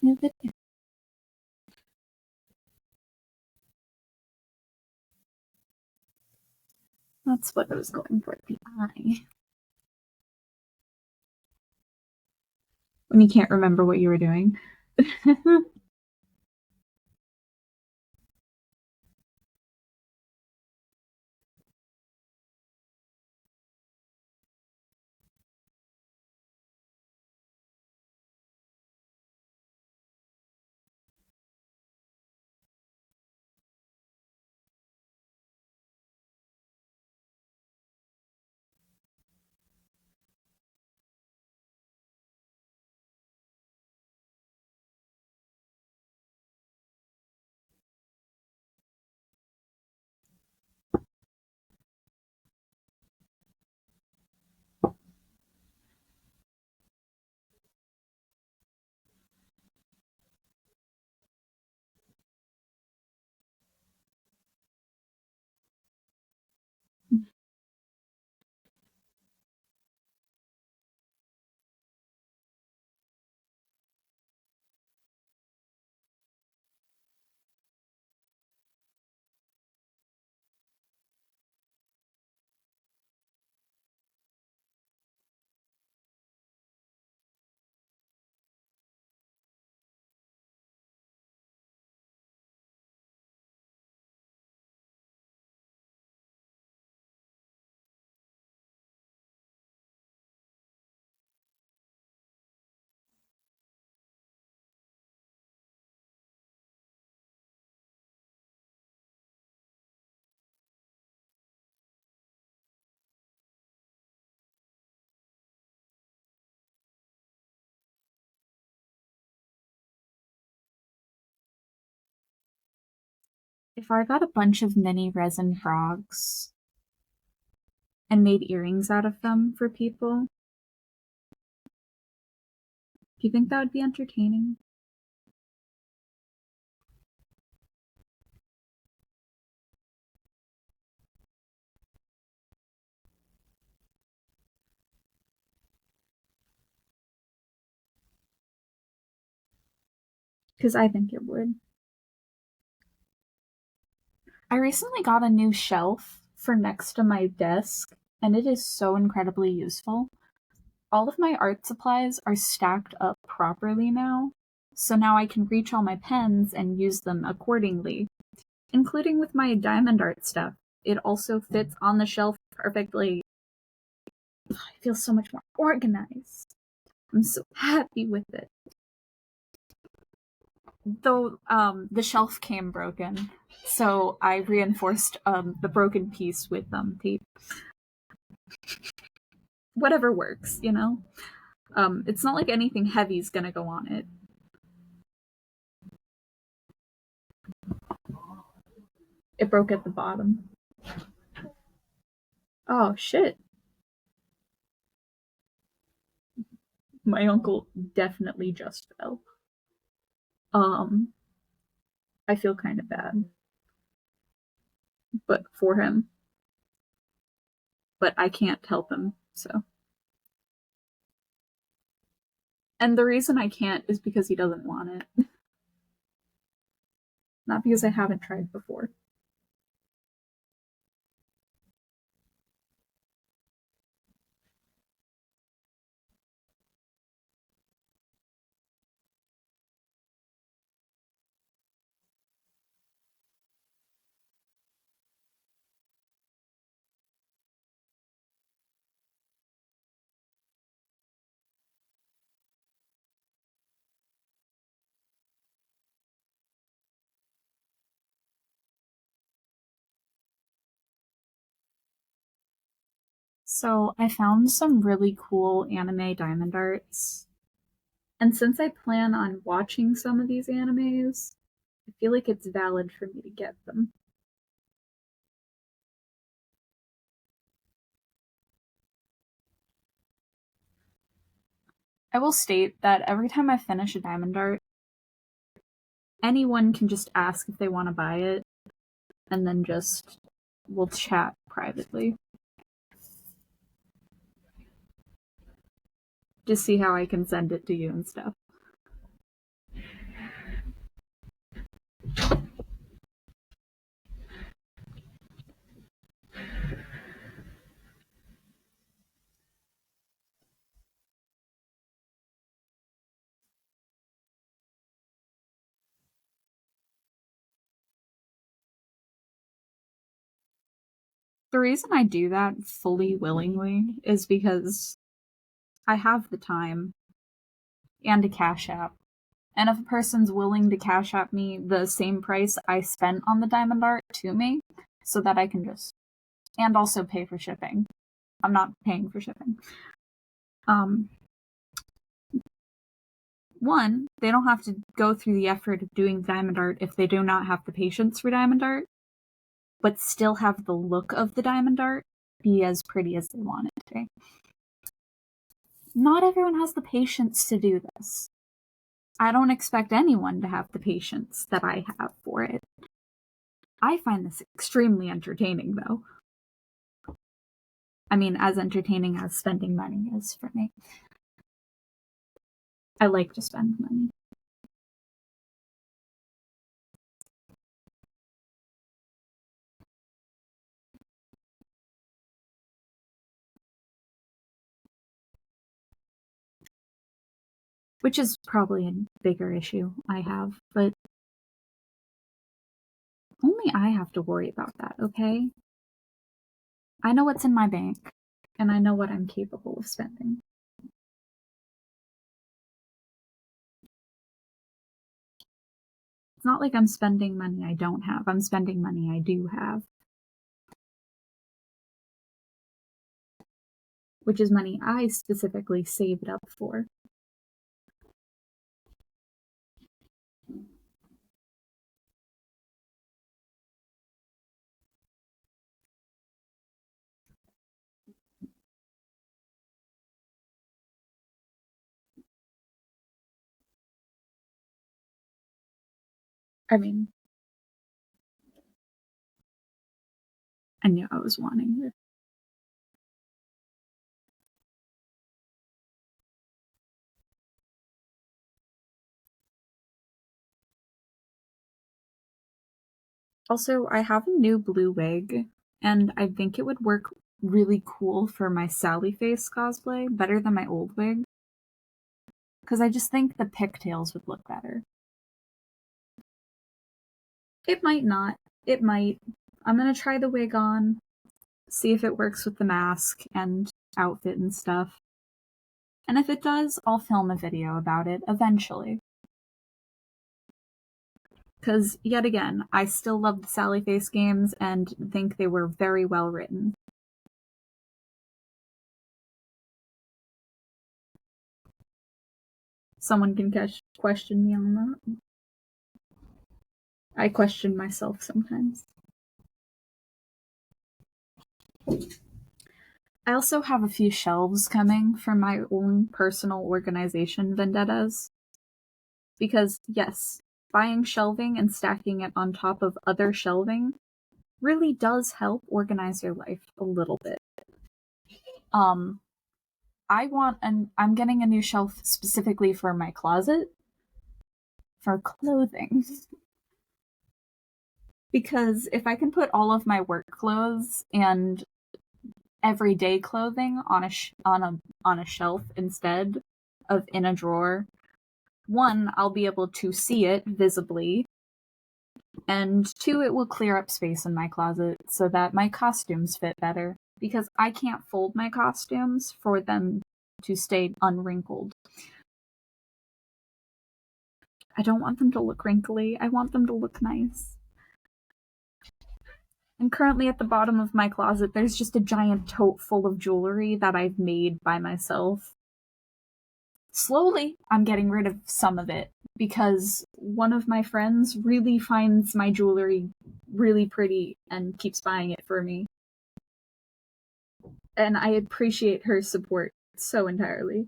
New video. That's what I was going for, the eye. When you can't remember what you were doing. If I got a bunch of mini resin frogs and made earrings out of them for people, do you think that would be entertaining? Because I think it would. I recently got a new shelf for next to my desk, and it is so incredibly useful. All of my art supplies are stacked up properly now, so now I can reach all my pens and use them accordingly, including with my diamond art stuff. It also fits on the shelf perfectly. I feel so much more organized. I'm so happy with it. Though the shelf came broken, so I reinforced the broken piece with tape. Whatever works, you know? It's not like anything heavy is gonna go on it. It broke at the bottom. Oh, shit. My uncle definitely just fell. I feel kind of bad. But for him. But I can't help him, so. And the reason I can't is because he doesn't want it. Not because I haven't tried before. So I found some really cool anime diamond arts. And since I plan on watching some of these animes, I feel like it's valid for me to get them. I will state that every time I finish a diamond art, anyone can just ask if they want to buy it, and then just we'll chat privately. Just see how I can send it to you and stuff. The reason I do that fully willingly is because I have the time and a Cash App. And if a person's willing to Cash App me the same price I spent on the diamond art to me, so that I can just, and also pay for shipping. I'm not paying for shipping. One, they don't have to go through the effort of doing diamond art if they do not have the patience for diamond art, but still have the look of the diamond art be as pretty as they want it to be. Not everyone has the patience to do this. I don't expect anyone to have the patience that I have for it. I find this extremely entertaining, though. I mean, as entertaining as spending money is for me. I like to spend money. Which is probably a bigger issue I have, but only I have to worry about that, okay? I know what's in my bank, and I know what I'm capable of spending. It's not like I'm spending money I don't have. I'm spending money I do have. Which is money I specifically saved up for. I mean, I knew I was wanting it. Also, I have a new blue wig, and I think it would work really cool for my Sally face cosplay, better than my old wig. Because I just think the pigtails would look better. It might not. It might. I'm gonna try the wig on, see if it works with the mask and outfit and stuff. And if it does, I'll film a video about it eventually. Because, yet again, I still love the Sally Face games and think they were very well written. Someone can question me on that. I question myself sometimes. I also have a few shelves coming for my own personal organization vendettas. Because, yes, buying shelving and stacking it on top of other shelving really does help organize your life a little bit. I'm getting a new shelf specifically for my closet for clothing. Because if I can put all of my work clothes and everyday clothing on a shelf instead of in a drawer, one, I'll be able to see it visibly, and two, it will clear up space in my closet so that my costumes fit better, because I can't fold my costumes for them to stay unwrinkled. I don't want them to look wrinkly, I want them to look nice. And currently at the bottom of my closet, there's just a giant tote full of jewelry that I've made by myself. Slowly, I'm getting rid of some of it, because one of my friends really finds my jewelry really pretty and keeps buying it for me. And I appreciate her support so entirely.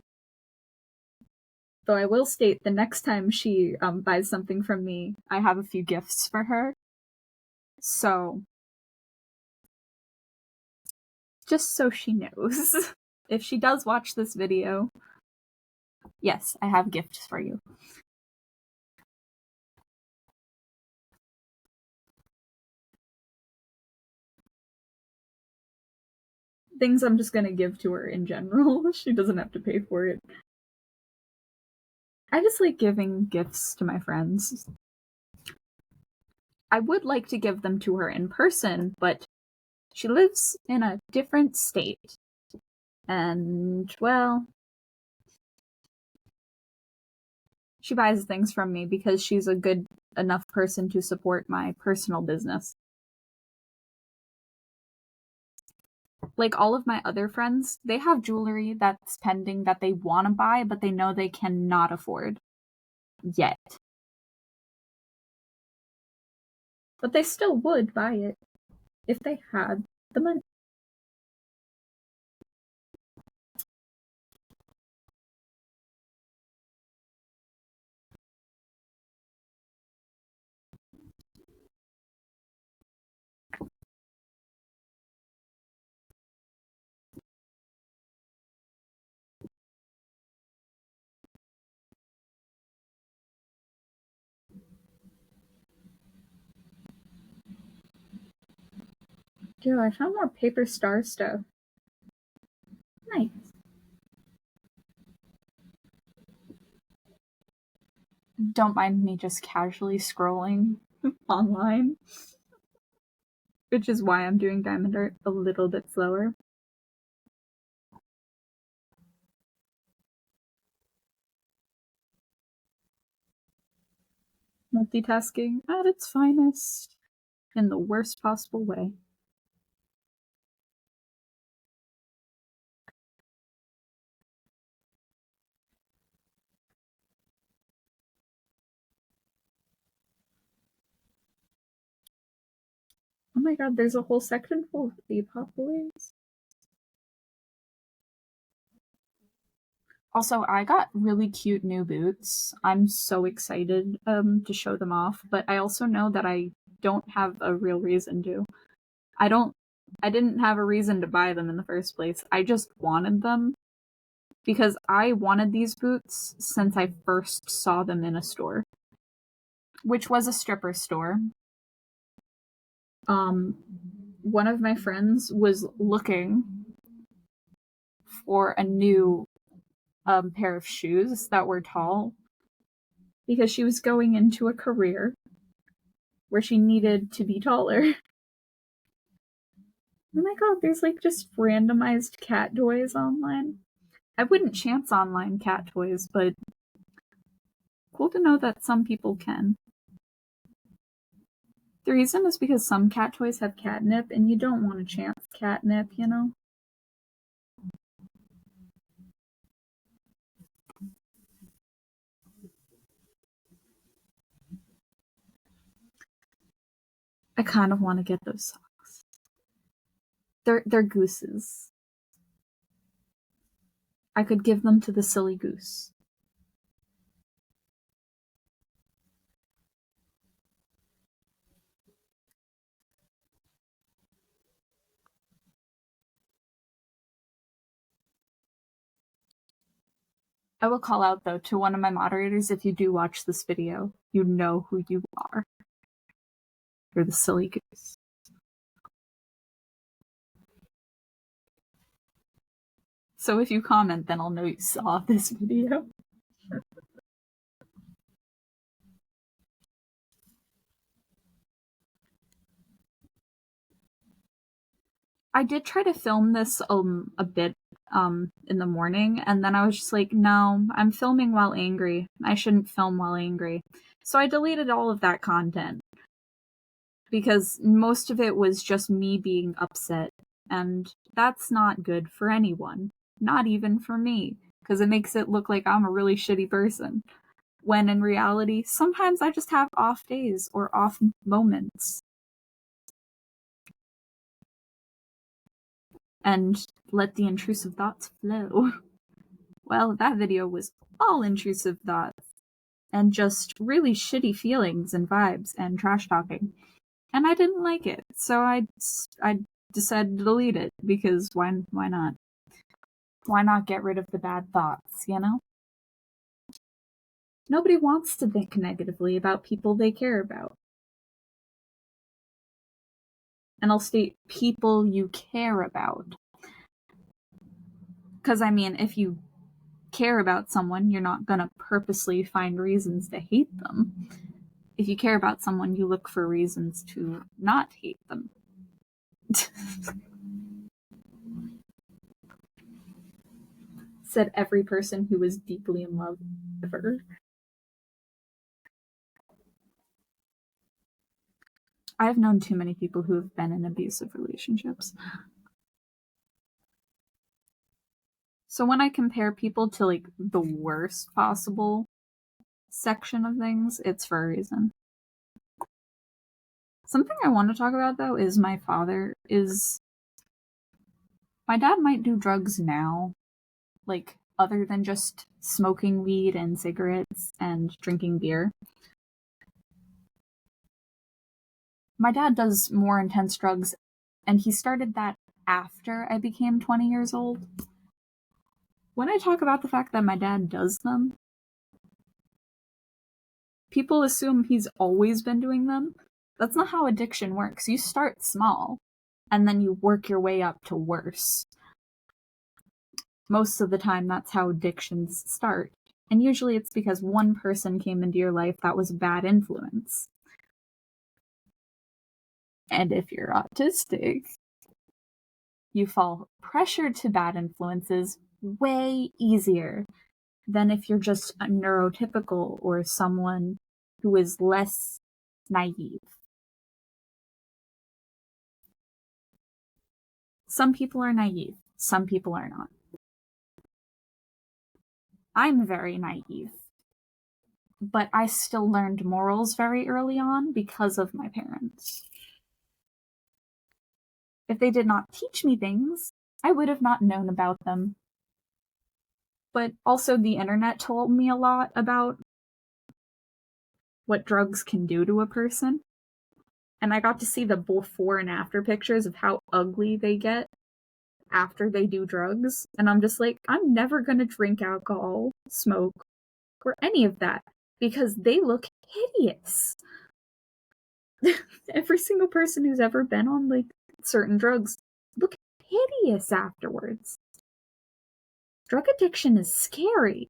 Though I will state, the next time she buys something from me, I have a few gifts for her. So, just so she knows, if she does watch this video, yes, I have gifts for you. Things I'm just gonna give to her in general. She doesn't have to pay for it. I just like giving gifts to my friends. I would like to give them to her in person, but She lives in a different state. And, well, she buys things from me because she's a good enough person to support my personal business. Like all of my other friends, they have jewelry that's pending that they want to buy, but they know they cannot afford yet. But they still would buy it if they had the money. Dude, I found more paper star stuff. Nice. Don't mind me just casually scrolling online, which is why I'm doing diamond art a little bit slower. Multitasking at its finest in the worst possible way. Oh my god, there's a whole section full of the populays. Also, I got really cute new boots. I'm so excited to show them off, but I also know that I don't have a real reason to. I didn't have a reason to buy them in the first place. I just wanted them because I wanted these boots since I first saw them in a store, which was a stripper store. One of my friends was looking for a new pair of shoes that were tall because she was going into a career where she needed to be taller. Oh my god, there's like just randomized cat toys online. I wouldn't chance online cat toys, but cool to know that some people can. The reason is because some cat toys have catnip, and you don't want to chance catnip, you know? I kind of want to get those socks. They're gooses. I could give them to the silly goose. I will call out, though, to one of my moderators, if you do watch this video, you know who you are. You're the silly goose. So if you comment, then I'll know you saw this video. I did try to film this a bit in the morning, and then I was just like, no, I'm filming while angry. I shouldn't film while angry. So I deleted all of that content because most of it was just me being upset, and that's not good for anyone, not even for me, because it makes it look like I'm a really shitty person. When in reality, sometimes I just have off days or off moments. And let the intrusive thoughts flow. Well, that video was all intrusive thoughts and just really shitty feelings and vibes and trash talking. And I didn't like it, so I decided to delete it because why not? Why not get rid of the bad thoughts, you know? Nobody wants to think negatively about people they care about. And I'll state people you care about. Because, I mean, if you care about someone, you're not gonna purposely find reasons to hate them. If you care about someone, you look for reasons to not hate them. Said every person who was deeply in love ever. I've known too many people who have been in abusive relationships. So when I compare people to like the worst possible section of things, it's for a reason. Something I want to talk about though is my father. My dad might do drugs now, like other than just smoking weed and cigarettes and drinking beer. My dad does more intense drugs, and he started that after I became 20 years old. When I talk about the fact that my dad does them, people assume he's always been doing them. That's not how addiction works. You start small, and then you work your way up to worse. Most of the time, that's how addictions start. And usually it's because one person came into your life that was a bad influence. And if you're autistic, you fall pressured to bad influences way easier than if you're just a neurotypical or someone who is less naive. Some people are naive, some people are not. I'm very naive, but I still learned morals very early on because of my parents. If they did not teach me things, I would have not known about them. But also the internet told me a lot about what drugs can do to a person. And I got to see the before and after pictures of how ugly they get after they do drugs. And I'm just like, I'm never going to drink alcohol, smoke, or any of that because they look hideous. Every single person who's ever been on like certain drugs look hideous afterwards. Drug addiction is scary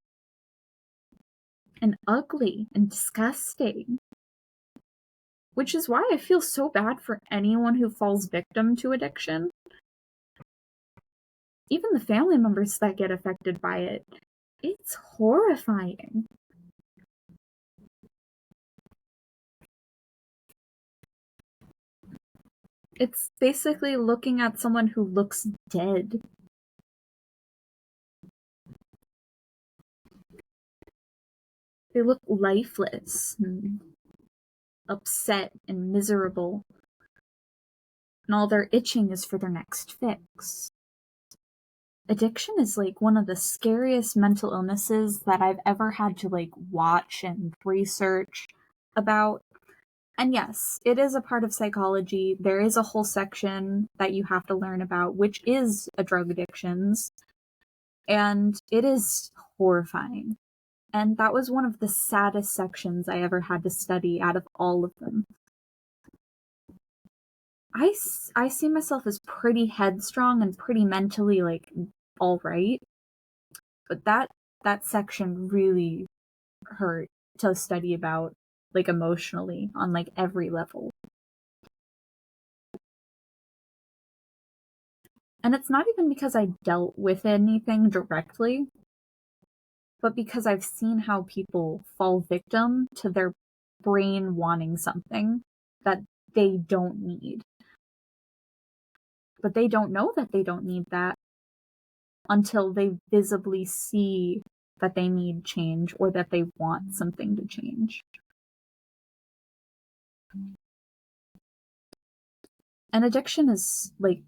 and ugly and disgusting. Which is why I feel so bad for anyone who falls victim to addiction. Even the family members that get affected by it. It's horrifying. It's basically looking at someone who looks dead. They look lifeless and upset and miserable. And all their itching is for their next fix. Addiction is like one of the scariest mental illnesses that I've ever had to like watch and research about. And yes, it is a part of psychology. There is a whole section that you have to learn about, which is drug addictions. And it is horrifying. And that was one of the saddest sections I ever had to study out of all of them. I see myself as pretty headstrong and pretty mentally, like, all right. But that section really hurt to study about, like, emotionally on, like, every level. And it's not even because I dealt with anything directly, but because I've seen how people fall victim to their brain wanting something that they don't need. But they don't know that they don't need that until they visibly see that they need change or that they want something to change. And addiction is, like,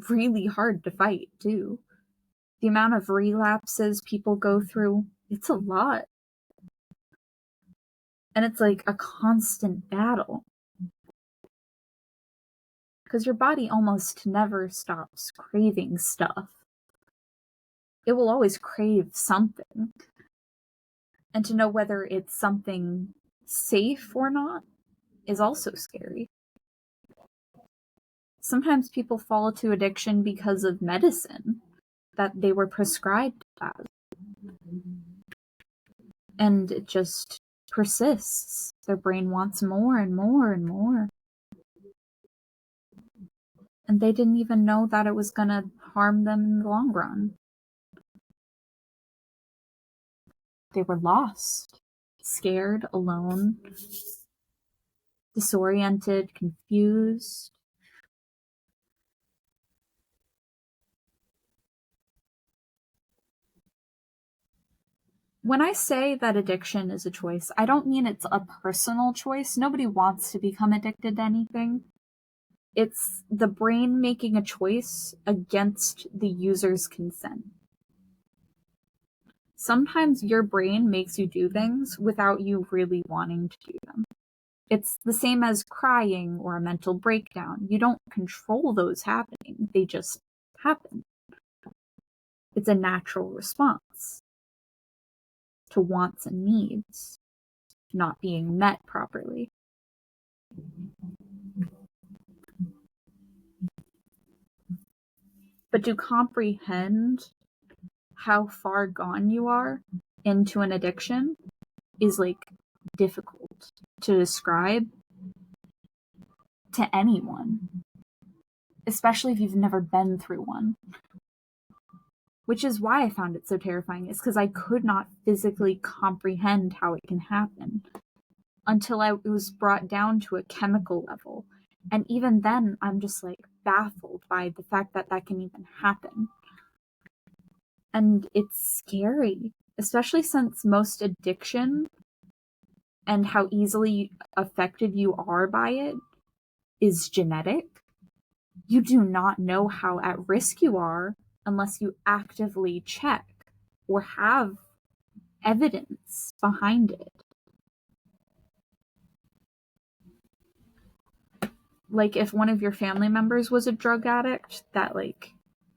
really hard to fight, too. The amount of relapses people go through, it's a lot. And it's like a constant battle. Because your body almost never stops craving stuff. It will always crave something. And to know whether it's something safe or not is also scary. Sometimes people fall to addiction because of medicine that they were prescribed as. And it just persists. Their brain wants more and more and more. And they didn't even know that it was going to harm them in the long run. They were lost, scared, alone, disoriented, confused. When I say that addiction is a choice, I don't mean it's a personal choice. Nobody wants to become addicted to anything. It's the brain making a choice against the user's consent. Sometimes your brain makes you do things without you really wanting to do them. It's the same as crying or a mental breakdown. You don't control those happening, they just happen. It's a natural response to wants and needs not being met properly. But to comprehend how far gone you are into an addiction is difficult to describe to anyone, especially if you've never been through one. Which is why I found it so terrifying, is because I could not physically comprehend how it can happen until it was brought down to a chemical level. And even then, I'm just baffled by the fact that that can even happen. And it's scary, especially since most addiction and how easily affected you are by it is genetic. You do not know how at risk you are unless you actively check or have evidence behind it. If one of your family members was a drug addict that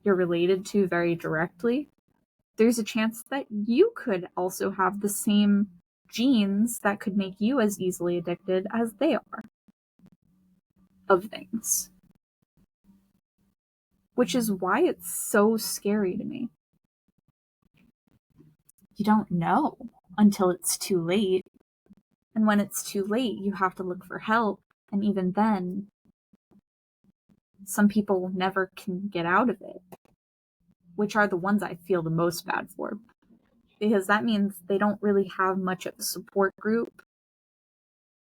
you're related to very directly, there's a chance that you could also have the same genes that could make you as easily addicted as they are of things. Which is why it's so scary to me. You don't know until it's too late. And when it's too late, you have to look for help. And even then, some people never can get out of it, which are the ones I feel the most bad for. Because that means they don't really have much of a support group,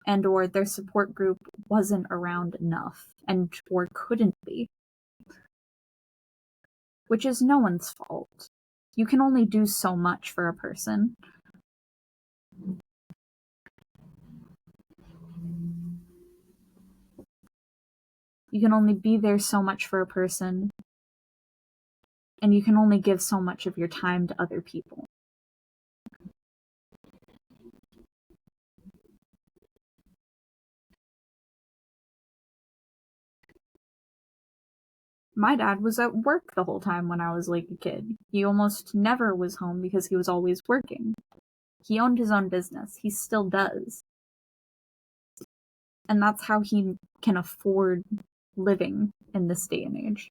and or their support group wasn't around enough, and or couldn't be. Which is no one's fault. You can only do so much for a person. You can only be there so much for a person, and you can only give so much of your time to other people. My dad was at work the whole time when I was a kid. He almost never was home because he was always working. He owned his own business. He still does. And that's how he can afford living in this day and age.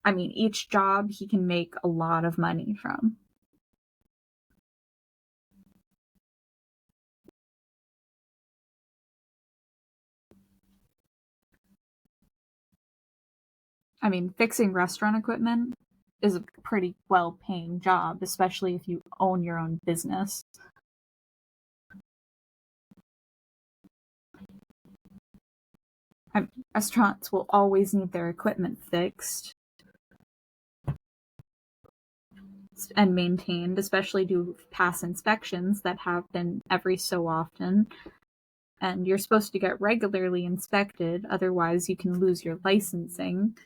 I mean, each job he can make a lot of money from. I mean, fixing restaurant equipment is a pretty well-paying job, especially if you own your own business. Restaurants will always need their equipment fixed and maintained, especially to pass inspections that happen every so often. And you're supposed to get regularly inspected, otherwise you can lose your licensing.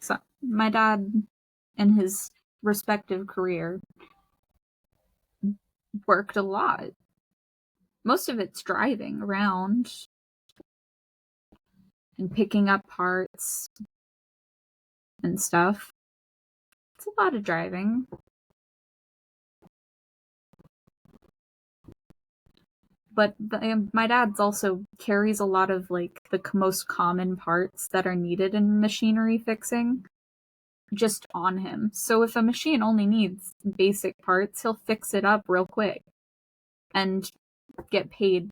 So my dad, in his respective career, worked a lot. Most of it's driving around, and picking up parts and stuff. It's a lot of driving. But my dad's also carries a lot of like the most common parts that are needed in machinery fixing just on him. So if a machine only needs basic parts, he'll fix it up real quick and get paid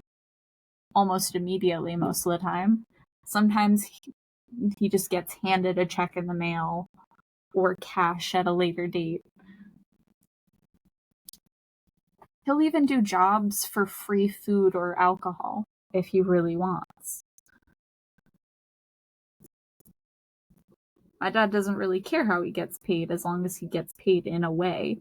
almost immediately most of the time. Sometimes he just gets handed a check in the mail or cash at a later date. He'll even do jobs for free food or alcohol if he really wants. My dad doesn't really care how he gets paid as long as he gets paid in a way.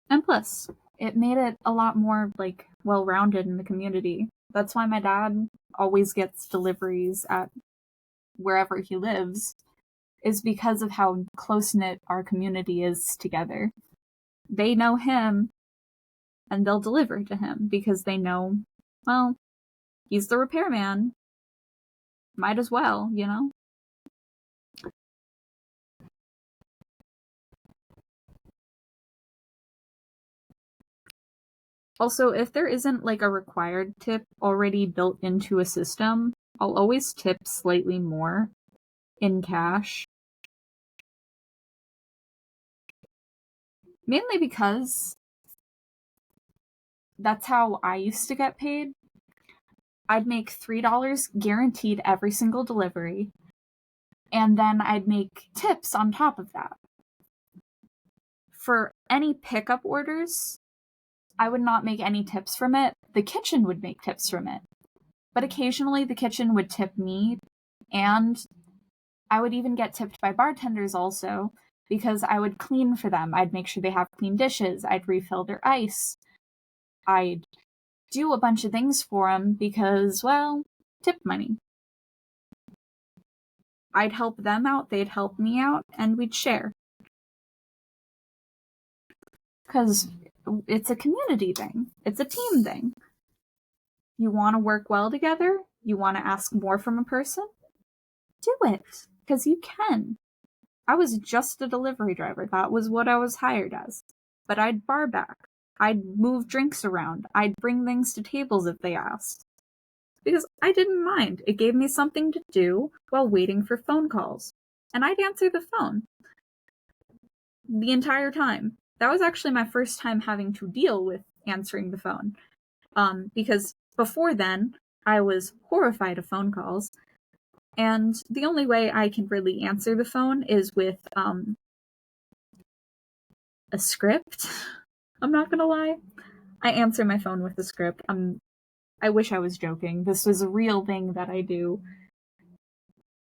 And plus, it made it a lot more like well-rounded in the community. That's why my dad always gets deliveries at wherever he lives, is because of how close-knit our community is together. They know him and they'll deliver to him because they know, well, he's the repairman. Might as well, you know? Also, if there isn't like a required tip already built into a system, I'll always tip slightly more in cash. Mainly because that's how I used to get paid. I'd make $3 guaranteed every single delivery, and then I'd make tips on top of that. For any pickup orders, I would not make any tips from it. The kitchen would make tips from it. But occasionally the kitchen would tip me, and I would even get tipped by bartenders also, because I would clean for them. I'd make sure they have clean dishes. I'd refill their ice. I'd do a bunch of things for them because, well, tip money. I'd help them out, they'd help me out, and we'd share. Because it's a community thing. It's a team thing. You want to work well together? You want to ask more from a person? Do it. Because you can. I was just a delivery driver. That was what I was hired as. But I'd bar back. I'd move drinks around. I'd bring things to tables if they asked. Because I didn't mind. It gave me something to do while waiting for phone calls. And I'd answer the phone. The entire time. That was actually my first time having to deal with answering the phone. Because before then, I was horrified of phone calls. And the only way I can really answer the phone is with a script. I'm not gonna lie. I answer my phone with a script. I wish I was joking. This is a real thing that I do.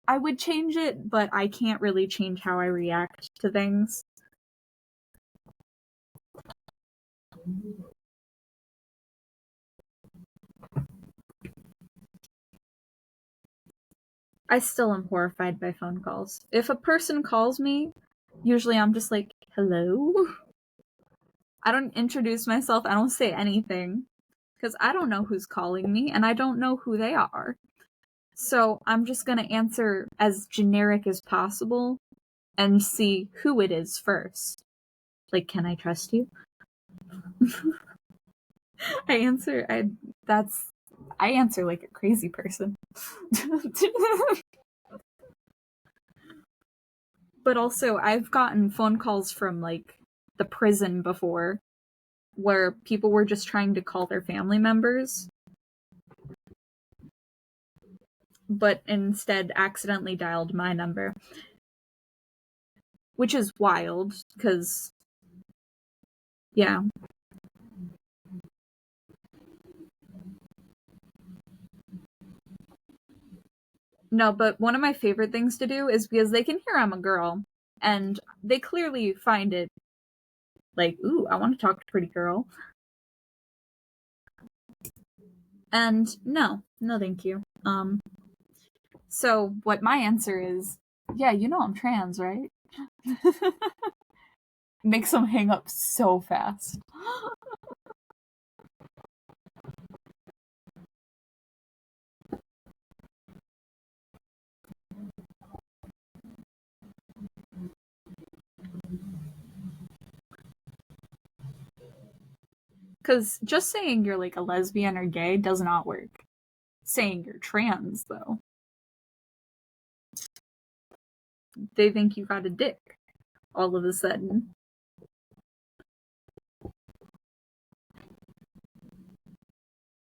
I would change it, but I can't really change how I react to things. I still am horrified by phone calls. If a person calls me, usually I'm just like, hello? I don't introduce myself, I don't say anything, because I don't know who's calling me, and I don't know who they are. So I'm just gonna answer as generic as possible and see who it is first. Like, can I trust you? I answer like a crazy person. But also, I've gotten phone calls from like the prison before where people were just trying to call their family members, but instead accidentally dialed my number. Which is wild, because, yeah. No, but one of my favorite things to do is because they can hear I'm a girl, and they clearly find it like, ooh, I want to talk to pretty girl. And no, thank you. So what my answer is Yeah, you know I'm trans, right? Makes them hang up so fast. Because just saying you're like a lesbian or gay does not work. Saying you're trans, though, they think you got a dick all of a sudden.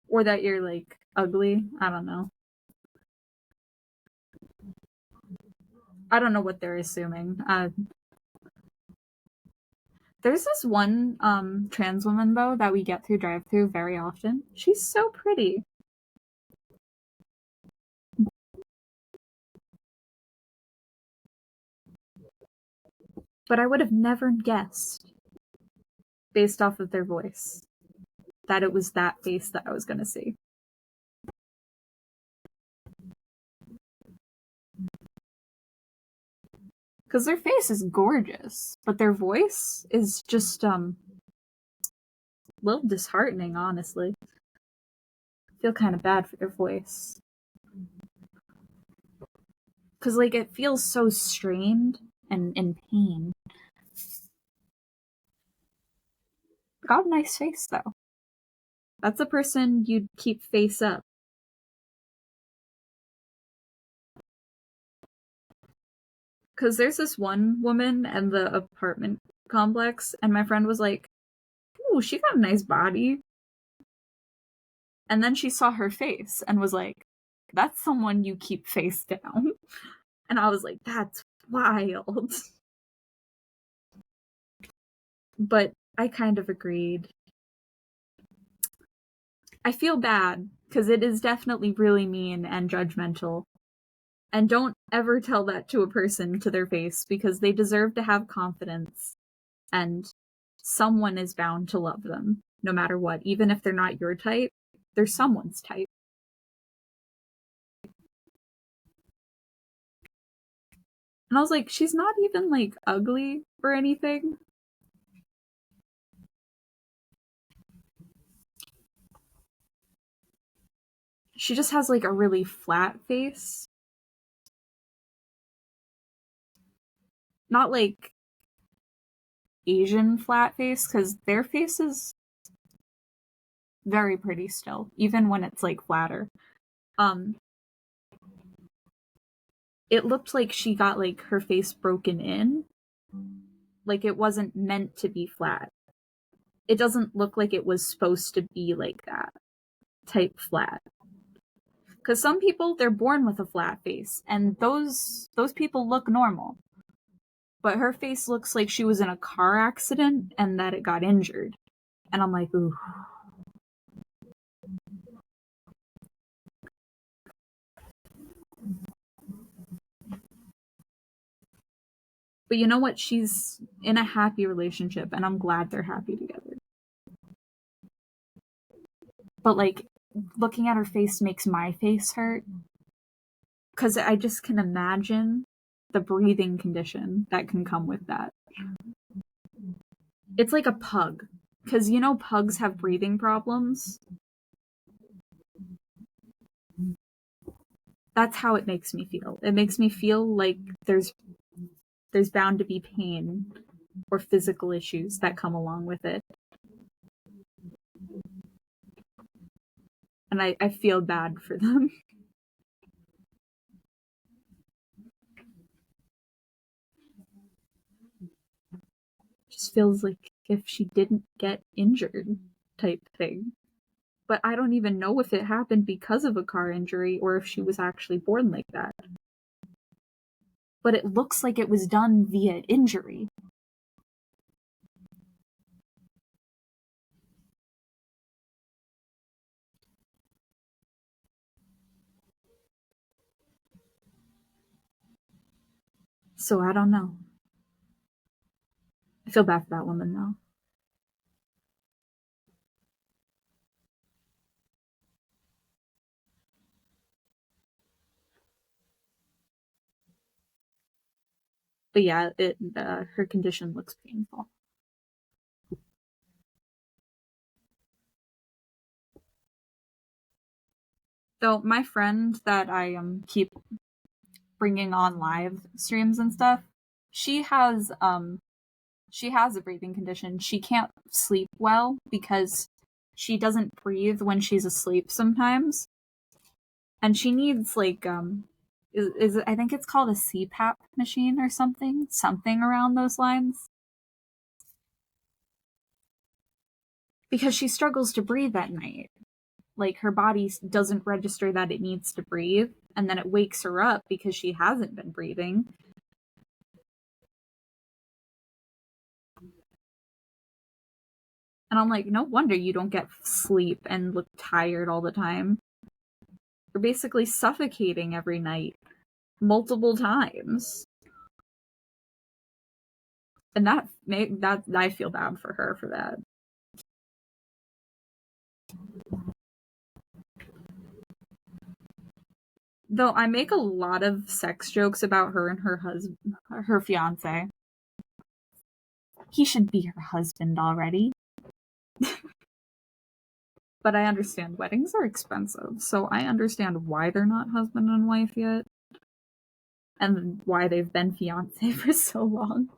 Or that you're like ugly. I don't know. I don't know what they're assuming. There's this one trans woman though that we get through drive through very often. She's so pretty. But I would have never guessed, based off of their voice, that it was that face that I was gonna see. Because their face is gorgeous, but their voice is just a little disheartening, honestly. I feel kind of bad for their voice. Because, like, it feels so strained and in pain. Got a nice face, though. That's a person you'd keep face up. Because there's this one woman in the apartment complex, and my friend was like, ooh, she got a nice body. And then she saw her face and was like, that's someone you keep face down. And I was like, that's wild. But I kind of agreed. I feel bad because it is definitely really mean and judgmental. And don't ever tell that to a person to their face because they deserve to have confidence and someone is bound to love them no matter what. Even if they're not your type, they're someone's type. And I was like, she's not even like ugly or anything. She just has like a really flat face. Not like Asian flat face, because their face is very pretty still, even when it's like flatter. Um, it looked like she got like her face broken in. Like it wasn't meant to be flat. It doesn't look like it was supposed to be like that type flat. Because some people they're born with a flat face, and those people look normal. But her face looks like she was in a car accident and that it got injured. And I'm like, ooh. But you know what? She's in a happy relationship, and I'm glad they're happy together. But like, looking at her face makes my face hurt because I just can imagine the breathing condition that can come with that. It's like a pug, because you know pugs have breathing problems. That's how it makes me feel. It makes me feel like there's bound to be pain or physical issues that come along with it. And I feel bad for them. Just feels like if she didn't get injured type thing. But I don't even know if it happened because of a car injury or if she was actually born like that. But it looks like it was done via injury. So I don't know. I feel bad for that woman though. But yeah, her condition looks painful. So my friend that I keep bringing on live streams and stuff, she has she has a breathing condition. She can't sleep well because she doesn't breathe when she's asleep sometimes, and she needs like I think it's called a CPAP machine or something around those lines, because she struggles to breathe at night. Like her body doesn't register that it needs to breathe, and then it wakes her up because she hasn't been breathing. And I'm like, no wonder you don't get sleep and look tired all the time. You're basically suffocating every night, multiple times. And that I feel bad for her for that. Though I make a lot of sex jokes about her and her fiance. He should be her husband already. But I understand weddings are expensive, so I understand why they're not husband and wife yet, and why they've been fiance for so long.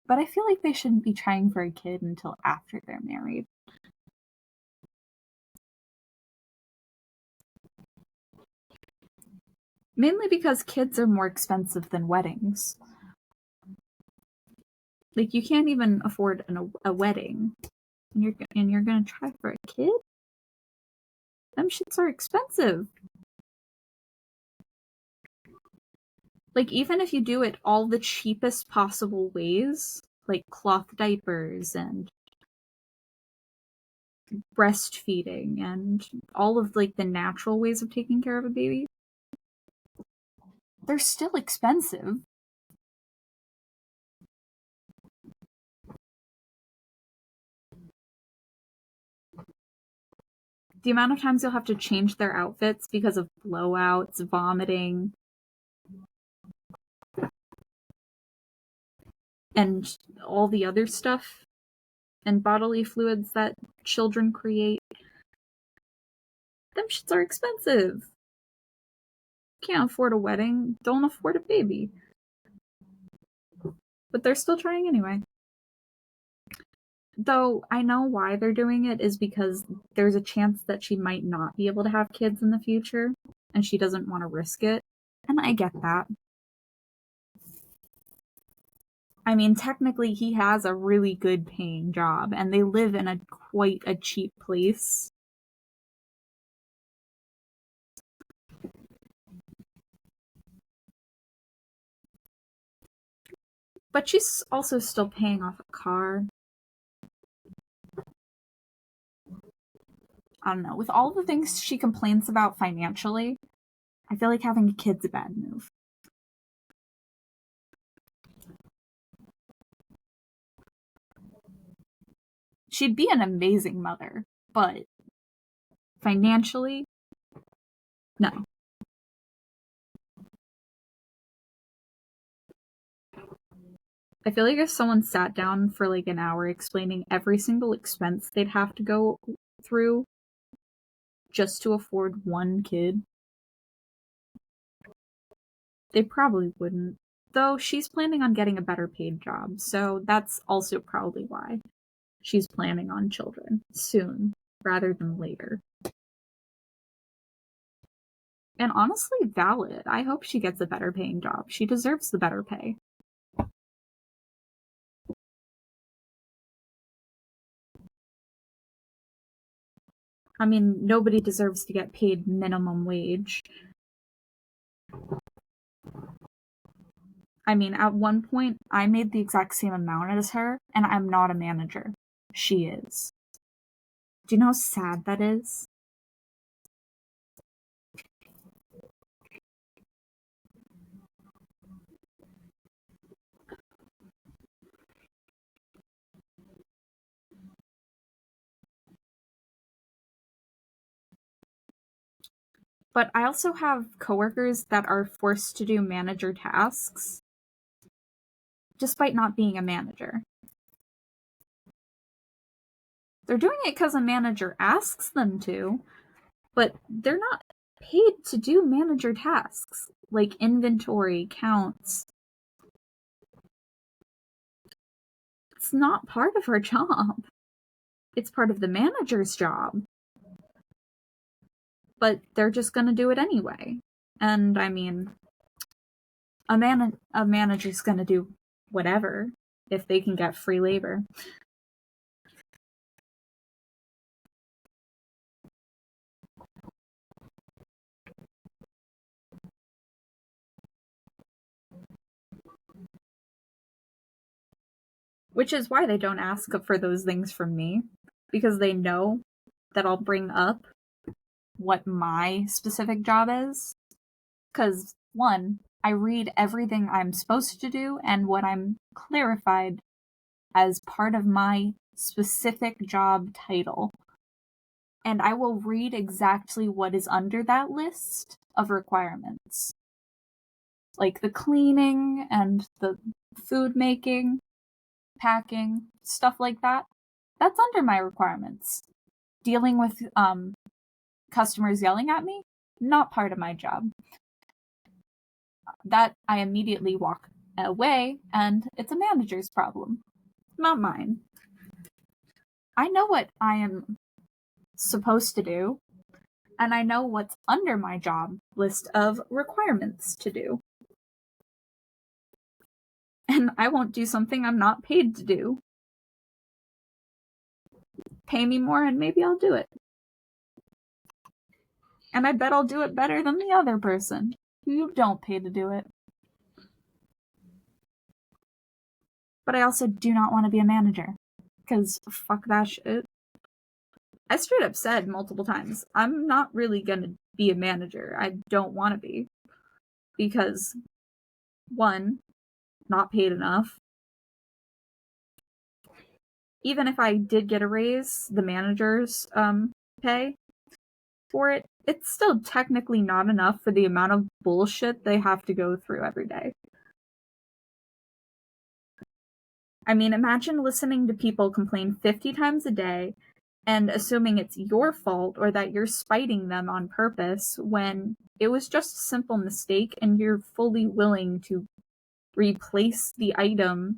But I feel like they shouldn't be trying for a kid until after they're married. Mainly because kids are more expensive than weddings. Like, you can't even afford a wedding, and you're gonna try for a kid? Them shits are expensive. Like, even if you do it all the cheapest possible ways, like cloth diapers and breastfeeding and all of like the natural ways of taking care of a baby, they're still expensive. The amount of times you'll have to change their outfits because of blowouts, vomiting, and all the other stuff and bodily fluids that children create. Them shits are expensive. Can't afford a wedding, don't afford a baby. But they're still trying anyway. Though I know why they're doing it is because there's a chance that she might not be able to have kids in the future, and she doesn't want to risk it. And I get that. I mean, technically, he has a really good paying job, and they live in quite a cheap place. But she's also still paying off a car. I don't know. With all the things she complains about financially, I feel like having a kid's a bad move. She'd be an amazing mother, but financially, no. I feel like if someone sat down for like an hour explaining every single expense they'd have to go through just to afford one kid, they probably wouldn't. Though she's planning on getting a better paid job, so that's also probably why she's planning on children soon rather than later. And honestly, valid. I hope she gets a better paying job. She deserves the better pay. I mean, nobody deserves to get paid minimum wage. I mean, at one point, I made the exact same amount as her, and I'm not a manager. She is. Do you know how sad that is? But I also have coworkers that are forced to do manager tasks, despite not being a manager. They're doing it because a manager asks them to, but they're not paid to do manager tasks like inventory, counts. It's not part of our job. It's part of the manager's job. But they're just going to do it anyway. And I mean, a manager's going to do whatever if they can get free labor. Which is why they don't ask for those things from me, because they know that I'll bring up what my specific job is. Because, one, I read everything I'm supposed to do and what I'm clarified as part of my specific job title. And I will read exactly what is under that list of requirements. Like the cleaning and the food making, packing, stuff like that. That's under my requirements. Dealing with customers yelling at me, not part of my job. That I immediately walk away, and it's a manager's problem, not mine. I know what I am supposed to do, and I know what's under my job list of requirements to do. And I won't do something I'm not paid to do. Pay me more and maybe I'll do it. And I bet I'll do it better than the other person who you don't pay to do it. But I also do not want to be a manager, because fuck that shit. I straight up said multiple times, I'm not really gonna be a manager. I don't want to be. Because, one, not paid enough. Even if I did get a raise, the manager's pay for it, it's still technically not enough for the amount of bullshit they have to go through every day. I mean, imagine listening to people complain 50 times a day and assuming it's your fault or that you're spiting them on purpose when it was just a simple mistake and you're fully willing to replace the item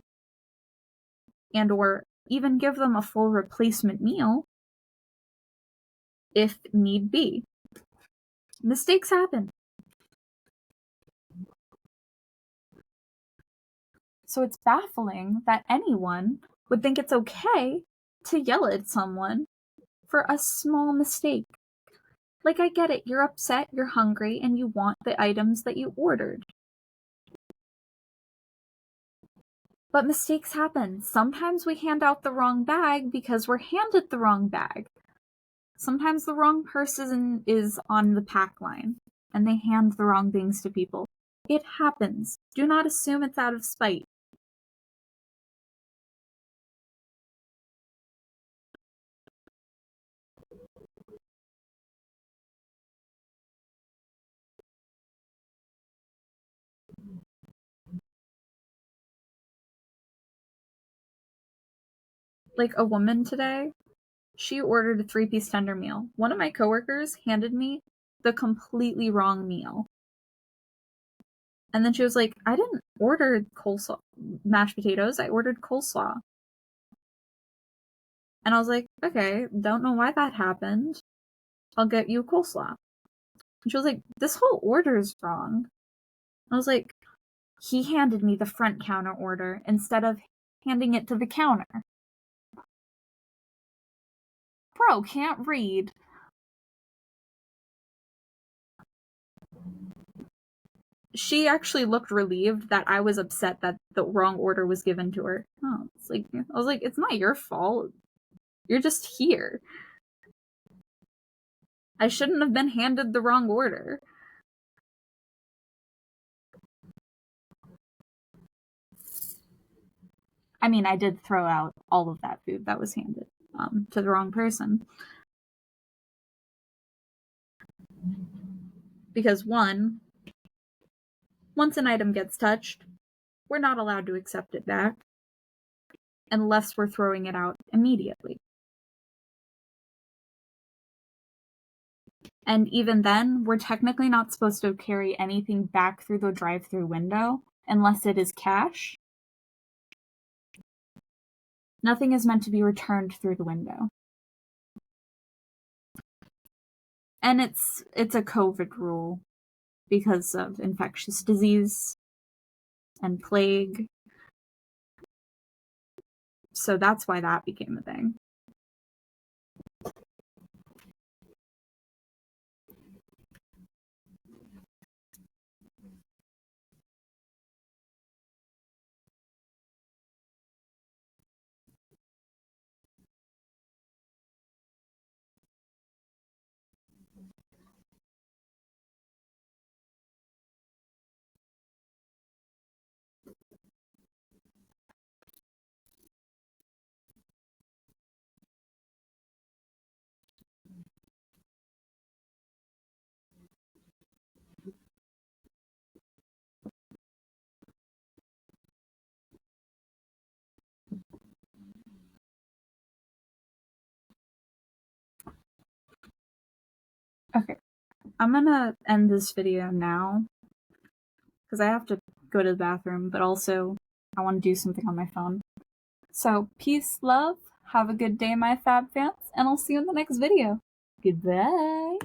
and or even give them a full replacement meal if need be. Mistakes happen. So it's baffling that anyone would think it's okay to yell at someone for a small mistake. Like, I get it, you're upset, you're hungry, and you want the items that you ordered. But mistakes happen. Sometimes we hand out the wrong bag because we're handed the wrong bag. Sometimes the wrong person is on the pack line, and they hand the wrong things to people. It happens. Do not assume it's out of spite. Like, a woman today, she ordered a 3-piece tender meal. One of my coworkers handed me the completely wrong meal. And then she was like, I didn't order coleslaw, mashed potatoes, I ordered coleslaw. And I was like, okay, don't know why that happened. I'll get you coleslaw. And she was like, this whole order is wrong. I was like, he handed me the front counter order instead of handing it to the counter. Bro, can't read. She actually looked relieved that I was upset that the wrong order was given to her. Oh, it's like, I was like, it's not your fault. You're just here. I shouldn't have been handed the wrong order. I mean, I did throw out all of that food that was handed to the wrong person. Because one, once an item gets touched, we're not allowed to accept it back unless we're throwing it out immediately. And even then, we're technically not supposed to carry anything back through the drive-thru window unless it is cash. Nothing is meant to be returned through the window. And it's a COVID rule because of infectious disease and plague. So that's why that became a thing. Okay, I'm gonna end this video now because I have to go to the bathroom, but also I want to do something on my phone. So, peace, love, have a good day, my fab fans, and I'll see you in the next video. Goodbye!